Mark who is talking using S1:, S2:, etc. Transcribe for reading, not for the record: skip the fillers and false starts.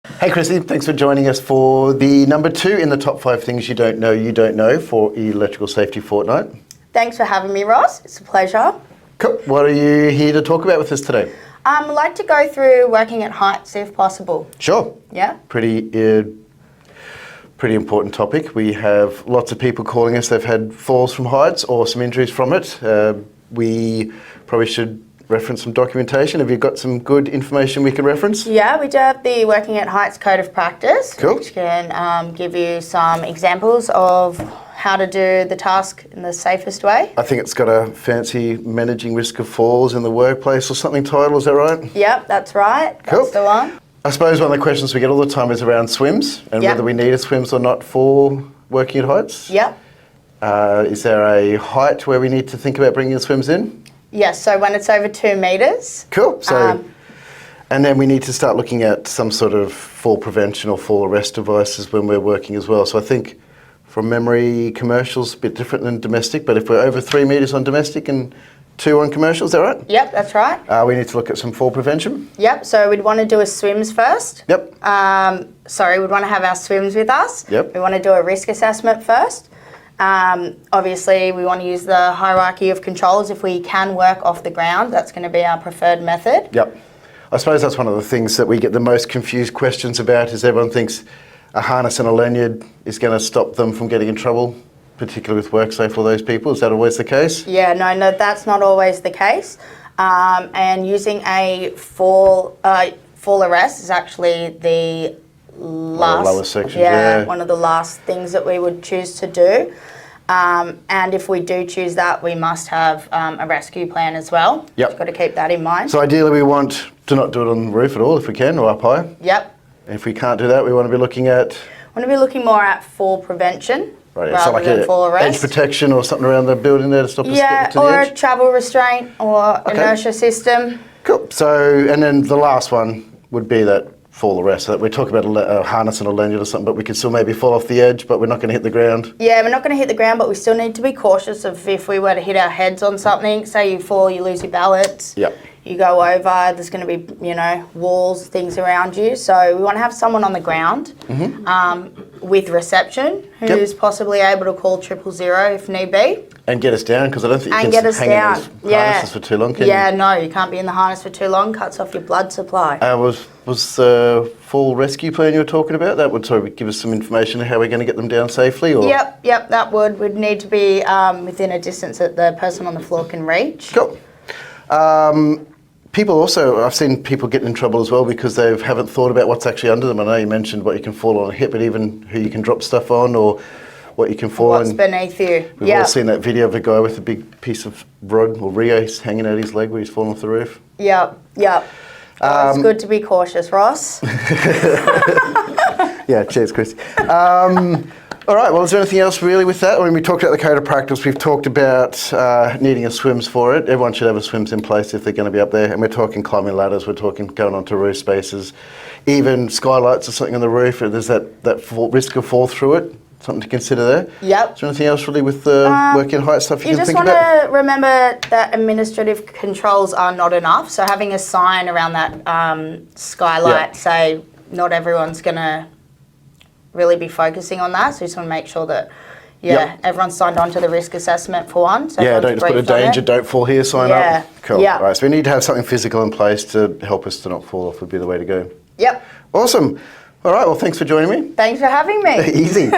S1: Hey Chrissy, thanks for joining us for the number 2 in the top 5 things you don't know for Electrical Safety Fortnight.
S2: Thanks for having me, Ross. It's a pleasure.
S1: Cool. What are you here to talk about with us today?
S2: I'd like to go through working at heights if possible.
S1: Sure.
S2: Yeah?
S1: Pretty important topic. We have lots of people calling us. They've had falls from heights or some injuries from it. We probably should reference some documentation. Have you got some good information we can reference?
S2: Yeah, we do have the Working at Heights Code of Practice,
S1: cool.
S2: Which can give you some examples of how to do the task in the safest way.
S1: I think it's got a fancy managing risk of falls in the workplace or something title, is that right?
S2: Yep, that's right.
S1: Cool.
S2: That's the one.
S1: I suppose one of the questions we get all the time is around swims and
S2: Yep.
S1: whether we need a swims or not for working at heights.
S2: Yep.
S1: Is there a height where we need to think about bringing the swims in?
S2: Yes, so when it's over 2 metres.
S1: Cool. So, and then we need to start looking at some sort of fall prevention or fall arrest devices when we're working as well. So I think from memory, commercial's a bit different than domestic, but if we're over 3 metres on domestic and 2 on commercial, is that right?
S2: Yep, that's right.
S1: We need to look at some fall prevention.
S2: Yep, so we'd want to do a swims first.
S1: Yep.
S2: We'd want to have our swims with us.
S1: Yep.
S2: We want to do a risk assessment first. Obviously, we want to use the hierarchy of controls. If we can work off the ground, that's going to be our preferred method.
S1: Yep. I suppose that's one of the things that we get the most confused questions about is everyone thinks a harness and a lanyard is going to stop them from getting in trouble, particularly with WorkSafe for those people. Is that always the case?
S2: Yeah, no, that's not always the case. And using a fall arrest is actually the
S1: lower sections,
S2: one of the last things that we would choose to do. And if we do choose that, we must have a rescue plan as well.
S1: Yep.
S2: We've got to keep that in mind.
S1: So ideally we want to not do it on the roof at all if we can, or up high.
S2: Yep.
S1: If we can't do that, we want to be looking at...
S2: more at fall prevention.
S1: Right,
S2: rather
S1: so like
S2: than fall arrest.
S1: edge protection or something around the building there to stop us getting to the
S2: or
S1: edge?
S2: a travel restraint or inertia system.
S1: Cool. So, and then the last one would be that fall arrest. So that we're talking about a harness and a lanyard or something, but we could still maybe fall off the edge, but we're not going to hit the ground. Yeah,
S2: we're not going to hit the ground, but we still need to be cautious of if we were to hit our heads on something. Say you fall, you lose your balance.
S1: Yep.
S2: You go over, there's going to be, walls, things around you. So we want to have someone on the ground with reception who's possibly able to call 000 if need be.
S1: And get us down, because I don't think you can hang in those harnesses for too long, can you?
S2: No, you can't be in the harness for too long, cuts off your blood supply.
S1: Was the full rescue plan you were talking about, that would sort of give us some information on how we're going to get them down safely? Or?
S2: Yep, that would. We'd need to be within a distance that the person on the floor can reach.
S1: Cool. People also, I've seen people get in trouble as well because they haven't thought about what's actually under them. I know you mentioned what you can fall on a hip, but even who you can drop stuff on or what you can fall on.
S2: What's beneath you.
S1: We've all seen that video of a guy with a big piece of rod or reace hanging out his leg where he's fallen off the roof.
S2: Yep. It's good to be cautious, Ross.
S1: Yeah, cheers, Chris. All right, well, is there anything else really with that? When we talked about the code of practice, we've talked about needing a swims for it. Everyone should have a swims in place if they're going to be up there. And we're talking climbing ladders, we're talking going onto roof spaces, even skylights or something on the roof. There's that risk of fall through it. Something to consider there.
S2: Yep.
S1: Is there anything else really with the working height stuff you can think about?
S2: You just want to remember that administrative controls are not enough. So having a sign around that skylight, say not everyone's going to really be focusing on that. So you just want to make sure that everyone's signed on to the risk assessment for one. So
S1: don't just put a danger, don't fall here sign up. Cool.
S2: Yeah.
S1: All right, so we need to have something physical in place to help us to not fall off would be the way to go.
S2: Yep.
S1: Awesome. All right, well, thanks for joining me.
S2: Thanks for having me.
S1: Easy.